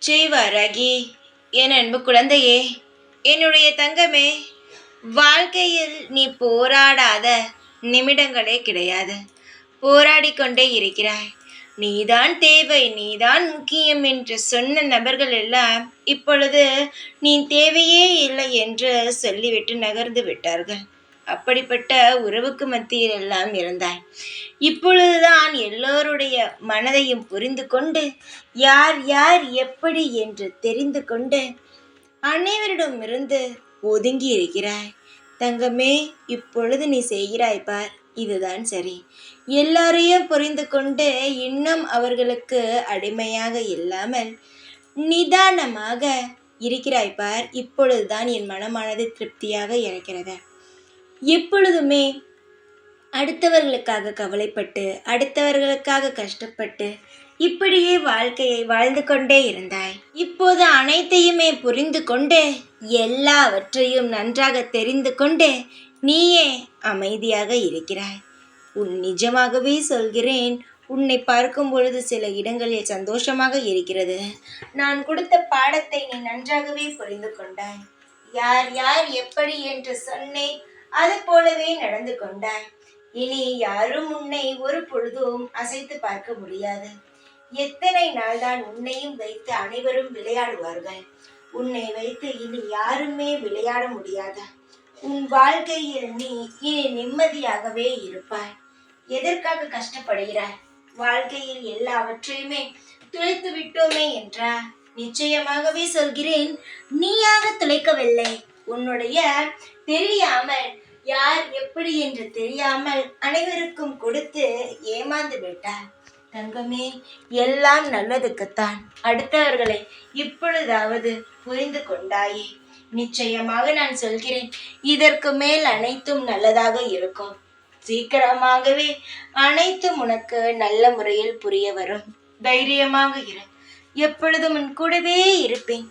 செய்வாராகி. என் அன்பு குழந்தையே, என்னுடைய தங்கமே, வாழ்க்கையில் நீ போராடாத நிமிடங்களே கிடையாது. போராடிக் கொண்டே இருக்கிறாய். நீதான் தேவை, நீதான் முக்கியம் என்று சொன்ன நபர்கள் எல்லாம் இப்பொழுது நீ தேவையே இல்லை என்று சொல்லிவிட்டு நகர்ந்து விட்டார்கள். அப்படிப்பட்ட உறவுக்கு மத்தியில் எல்லாம் இருந்தாய். இப்பொழுதுதான் எல்லோருடைய மனதையும் புரிந்து கொண்டு, யார் யார் எப்படி என்று தெரிந்து கொண்டு அனைவரிடமிருந்து ஒதுங்கி இருக்கிறாய். தங்கமே, இப்பொழுது நீ செய்கிறாய் பார், இதுதான் சரி. எல்லாரையும் புரிந்து கொண்டு இன்னும் அவர்களுக்கு அடிமையாக இல்லாமல் நிதானமாக இருக்கிறாய் பார். இப்பொழுதுதான் என் மனமானது திருப்தியாக இருக்கிறது. எப்பொழுதுமே அடுத்தவர்களுக்காக கவலைப்பட்டு, அடுத்தவர்களுக்காக கஷ்டப்பட்டு, இப்படியே வாழ்க்கையை வாழ்ந்து கொண்டே இருந்தாய். இப்போது அனைத்தையுமே புரிந்து கொண்டு, எல்லாவற்றையும் நன்றாக தெரிந்து கொண்டு நீயே அமைதியாக இருக்கிறாய். நிஜமாகவே சொல்கிறேன், உன்னை பார்க்கும் பொழுது சில இடங்களில் சந்தோஷமாக இருக்கிறது. நான் கொடுத்த பாடத்தை நீ நன்றாகவே புரிந்து கொண்டாய். யார் யார் எப்படி என்று சொன்னேன், அது போலவே நடந்து கொண்டாய். இனி யாரும் உன்னை ஒரு பொழுதும் அசைத்து பார்க்க முடியாது. எத்தனை நாள் தான் உன்னையும் வைத்து அனைவரும் விளையாடுவார்கள். உன்னை வைத்து இனி யாருமே விளையாட முடியாது. உன் வாழ்க்கையில் நீ இனி நிம்மதியாகவே இருப்பாய். எதற்காக கஷ்டப்படுகிறாய்? வாழ்க்கையில் எல்லாவற்றையுமே துளைத்து விட்டோமே என்றா? நிச்சயமாகவே சொல்கிறேன், நீயாக துளைக்கவில்லை. உன்னுடைய தெரியாமல், யார் எப்படி என்று தெரியாமல் அனைவருக்கும் கொடுத்து ஏமாந்து விட்டார். தங்கமே, எல்லாம் நல்லதுக்குத்தான். அடுத்தவர்களை இப்பொழுதாவது புரிந்து கொண்டாயே? நிச்சயமாக நான் சொல்கிறேன், இதற்கு மேல் அனைத்தும் நல்லதாக இருக்கும். சீக்கிரமாகவே அனைத்தும் உனக்கு நல்ல முறையில் புரிய வரும். தைரியமாக இரு. எப்பொழுதும் உன் கூடவே இருப்பேன்.